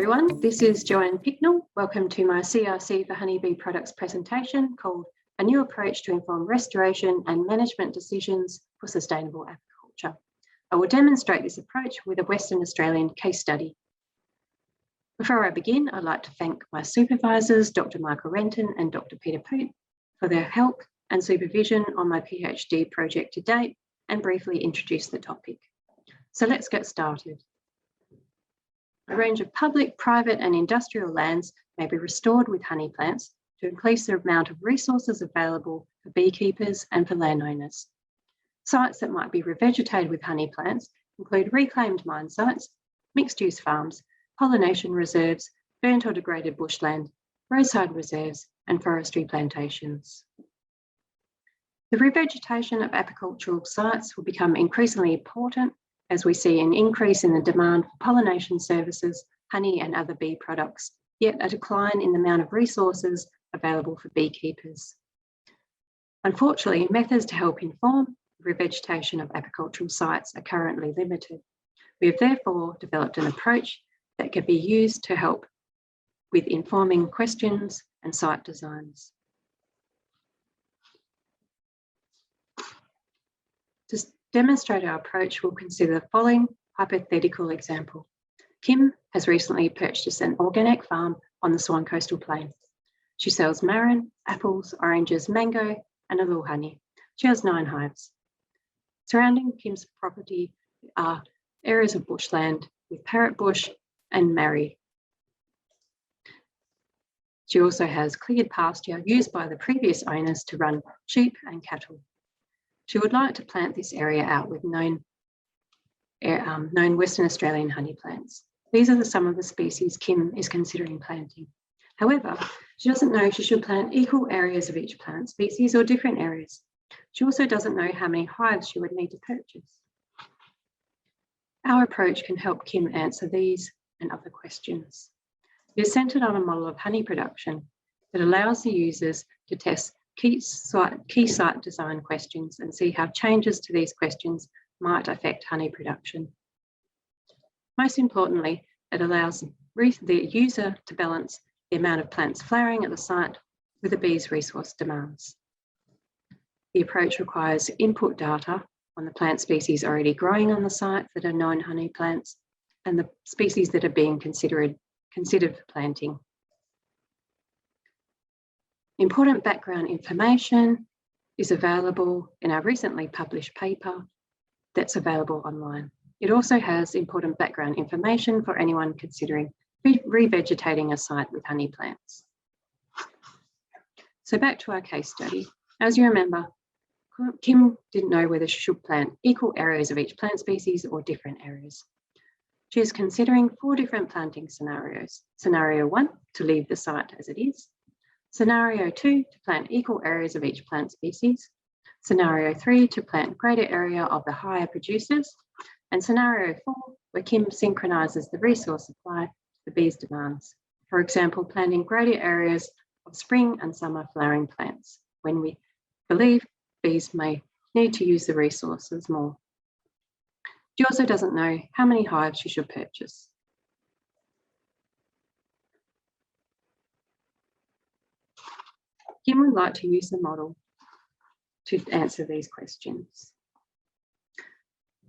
everyone, this is Joanne Picknoll. Welcome to my CRC for honeybee products presentation called A New Approach to Inform Restoration and Management Decisions for Sustainable Apiculture. I will demonstrate this approach with a Western Australian case study. Before I begin, I'd like to thank my supervisors, Dr. Michael Renton and Dr. Peter Poot, for their help and supervision on my PhD project to date and briefly introduce the topic. So let's get started. A range of public, private and industrial lands may be restored with honey plants to increase the amount of resources available for beekeepers and for landowners. Sites that might be revegetated with honey plants include reclaimed mine sites, mixed-use farms, pollination reserves, burnt or degraded bushland, roadside reserves and forestry plantations. The revegetation of apicultural sites will become increasingly important as we see an increase in the demand for pollination services, honey and other bee products, yet a decline in the amount of resources available for beekeepers. Unfortunately, methods to help inform revegetation of apicultural sites are currently limited. We have therefore developed an approach that can be used to help with informing questions and site designs. To demonstrate our approach, we'll consider the following hypothetical example. Kim has recently purchased an organic farm on the Swan Coastal Plain. She sells marron, apples, oranges, mango, and a little honey. She has 9 hives. Surrounding Kim's property are areas of bushland with parrot bush and marri. She also has cleared pasture used by the previous owners to run sheep and cattle. She would like to plant this area out with known Western Australian honey plants. These are some of the species Kim is considering planting. However, she doesn't know if she should plant equal areas of each plant species or different areas. She also doesn't know how many hives she would need to purchase. Our approach can help Kim answer these and other questions. It is centred on a model of honey production that allows the users to test key site design questions and see how changes to these questions might affect honey production. Most importantly, it allows the user to balance the amount of plants flowering at the site with the bees' resource demands. The approach requires input data on the plant species already growing on the site that are known honey plants and the species that are being considered for planting. Important background information is available in our recently published paper that's available online. It also has important background information for anyone considering revegetating a site with honey plants. So back to our case study. As you remember, Kim didn't know whether she should plant equal areas of each plant species or different areas. She is considering 4 different planting scenarios. Scenario 1, to leave the site as it is. Scenario 2, to plant equal areas of each plant species. Scenario 3, to plant greater area of the higher producers. And scenario 4, where Kim synchronises the resource supply to the bees' demands. For example, planting greater areas of spring and summer flowering plants when we believe bees may need to use the resources more. She also doesn't know how many hives she should purchase. Kim would like to use the model to answer these questions.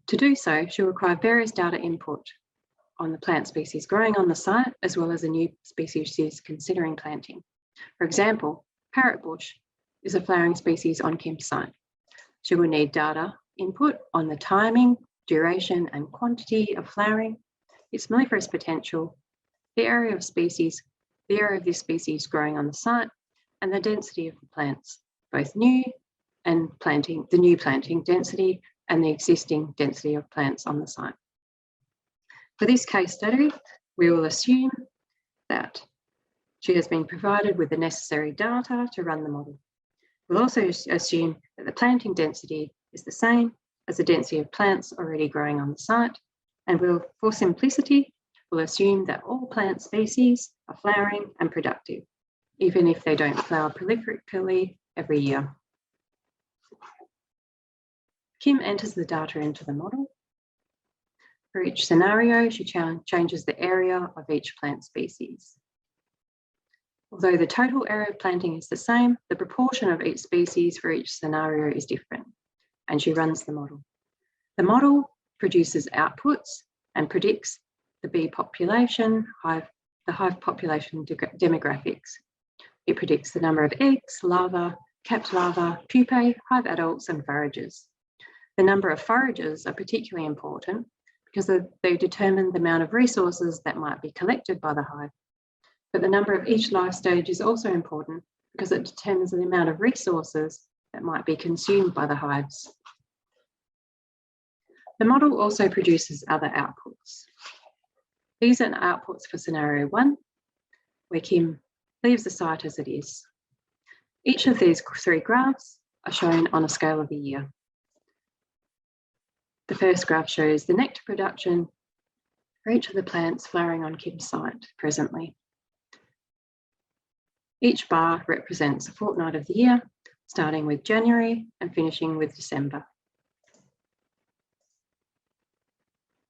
To do so, she'll require various data input on the plant species growing on the site, as well as a new species she's considering planting. For example, parrot bush is a flowering species on Kim's site. She will need data input on the timing, duration and quantity of flowering, its melliferous potential, the area of this species growing on the site, and the density of the plants, both new and the new planting density and the existing density of plants on the site. For this case study, we will assume that she has been provided with the necessary data to run the model. We'll also assume that the planting density is the same as the density of plants already growing on the site, and for simplicity, we'll assume that all plant species are flowering and productive, even if they don't flower prolifically every year. Kim enters the data into the model. For each scenario, she changes the area of each plant species. Although the total area of planting is the same, the proportion of each species for each scenario is different, and she runs the model. The model produces outputs and predicts the bee population, the hive population demographics. It predicts the number of eggs, larvae, capped larvae, pupae, hive adults, and foragers. The number of foragers are particularly important because they determine the amount of resources that might be collected by the hive. But the number of each life stage is also important because it determines the amount of resources that might be consumed by the hives. The model also produces other outputs. These are outputs for scenario 1, where Kim leaves the site as it is. Each of these 3 graphs are shown on a scale of a year. The first graph shows the nectar production for each of the plants flowering on Kim's site presently. Each bar represents a fortnight of the year, starting with January and finishing with December.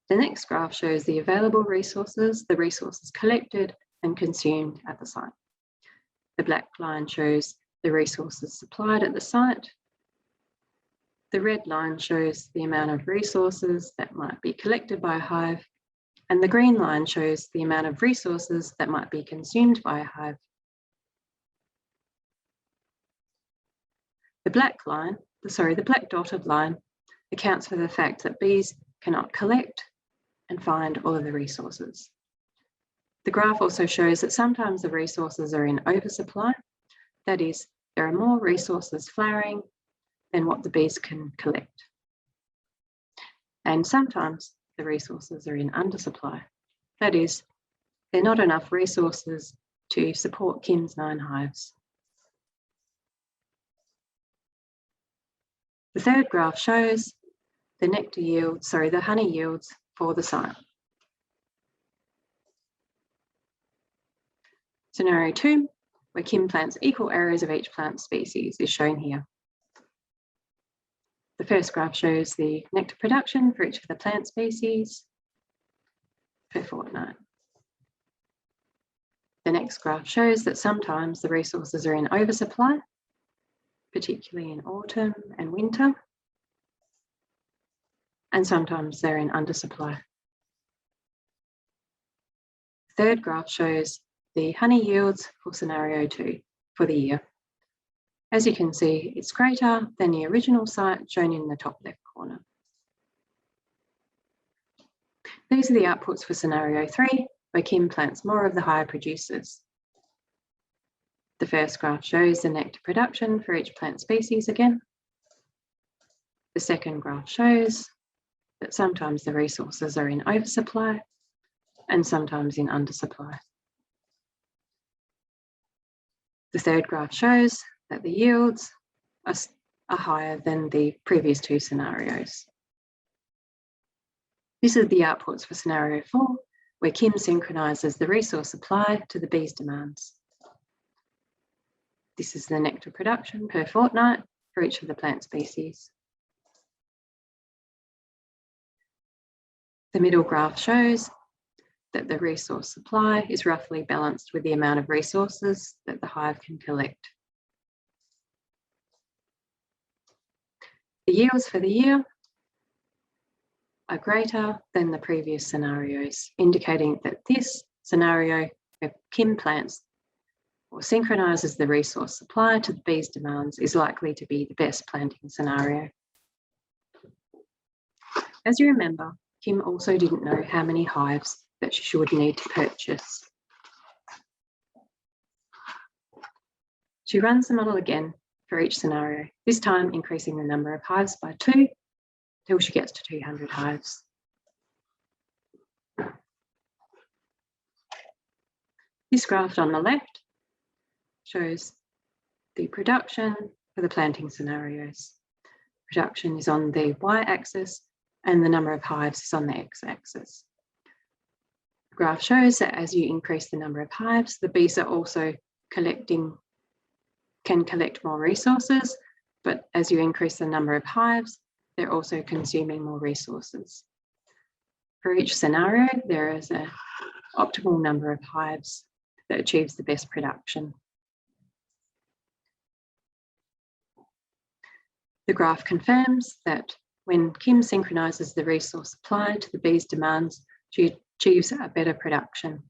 The next graph shows the available resources, the resources collected and consumed at the site. The black line shows the resources supplied at the site. The red line shows the amount of resources that might be collected by a hive, and the green line shows the amount of resources that might be consumed by a hive. The black dotted line accounts for the fact that bees cannot collect and find all of the resources. The graph also shows that sometimes the resources are in oversupply. That is, there are more resources flowering than what the bees can collect. And sometimes the resources are in undersupply. That is, there are not enough resources to support Kim's 9 hives. The third graph shows the honey yields for the site. Scenario 2, where Kim plants equal areas of each plant species, is shown here. The first graph shows the nectar production for each of the plant species per fortnight. The next graph shows that sometimes the resources are in oversupply, particularly in autumn and winter, and sometimes they're in undersupply. The third graph shows the honey yields for scenario 2 for the year. As you can see, it's greater than the original site shown in the top left corner. These are the outputs for scenario 3, where Kim plants more of the higher producers. The first graph shows the nectar production for each plant species again. The second graph shows that sometimes the resources are in oversupply and sometimes in undersupply. The third graph shows that the yields are higher than the previous 2 scenarios. These are the outputs for scenario 4, where Kim synchronises the resource supply to the bees' demands. This is the nectar production per fortnight for each of the plant species. The middle graph shows that the resource supply is roughly balanced with the amount of resources that the hive can collect. The yields for the year are greater than the previous scenarios, indicating that this scenario where Kim plants or synchronises the resource supply to the bees' demands is likely to be the best planting scenario. As you remember, Kim also didn't know how many hives that she would need to purchase. She runs the model again for each scenario, this time increasing the number of hives by 2 till she gets to 200 hives. This graph on the left shows the production for the planting scenarios. Production is on the y-axis and the number of hives is on the x-axis. The graph shows that as you increase the number of hives, the bees are also can collect more resources, but as you increase the number of hives, they're also consuming more resources. For each scenario, there is an optimal number of hives that achieves the best production. The graph confirms that when Kim synchronises the resource supply to the bee's demands, she achieves a better production.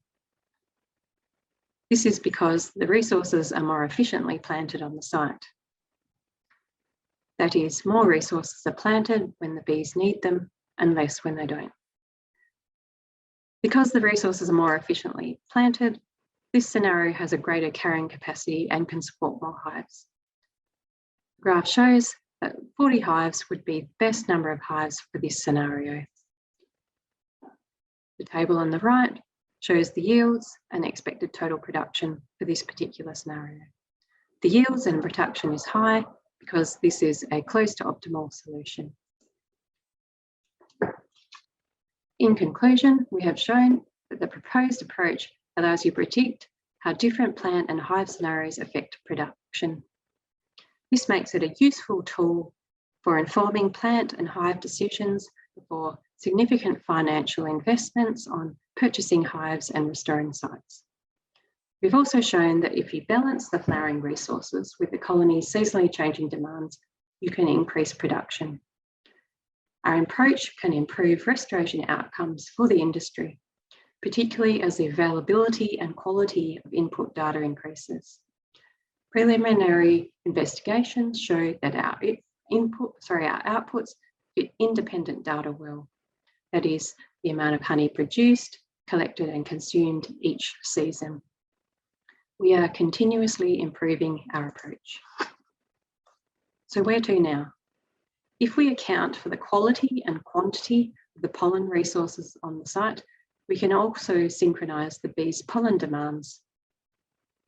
This is because the resources are more efficiently planted on the site. That is, more resources are planted when the bees need them and less when they don't. Because the resources are more efficiently planted, this scenario has a greater carrying capacity and can support more hives. The graph shows that 40 hives would be the best number of hives for this scenario. The table on the right shows the yields and expected total production for this particular scenario. The yields and production is high because this is a close to optimal solution. In conclusion, we have shown that the proposed approach allows you to predict how different plant and hive scenarios affect production. This makes it a useful tool for informing plant and hive decisions before significant financial investments on purchasing hives and restoring sites. We've also shown that if you balance the flowering resources with the colony's seasonally changing demands, you can increase production. Our approach can improve restoration outcomes for the industry, particularly as the availability and quality of input data increases. Preliminary investigations show that our outputs fit independent data well. That is, the amount of honey produced, collected and consumed each season. We are continuously improving our approach. So where to now? If we account for the quality and quantity of the pollen resources on the site, we can also synchronise the bees' pollen demands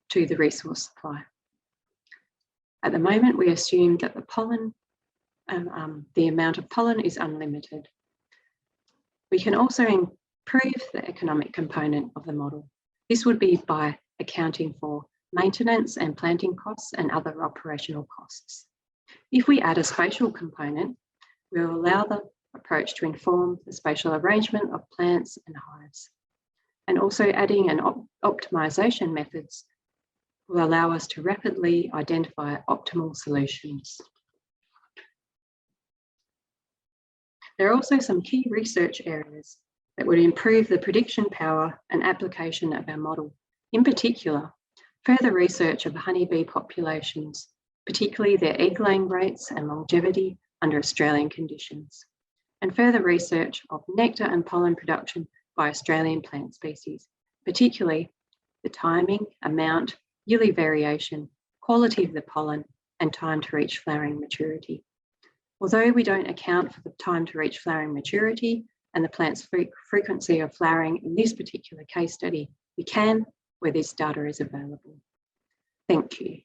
to the resource supply. At the moment, we assume that the amount of pollen is unlimited. We can also improve the economic component of the model. This would be by accounting for maintenance and planting costs and other operational costs. If we add a spatial component, we will allow the approach to inform the spatial arrangement of plants and hives. And also adding an optimisation methods will allow us to rapidly identify optimal solutions. There are also some key research areas that would improve the prediction power and application of our model. In particular, further research of honeybee populations, particularly their egg-laying rates and longevity under Australian conditions, and further research of nectar and pollen production by Australian plant species, particularly the timing, amount, yearly variation, quality of the pollen, and time to reach flowering maturity. Although we don't account for the time to reach flowering maturity and the plant's frequency of flowering in this particular case study, we can where this data is available. Thank you.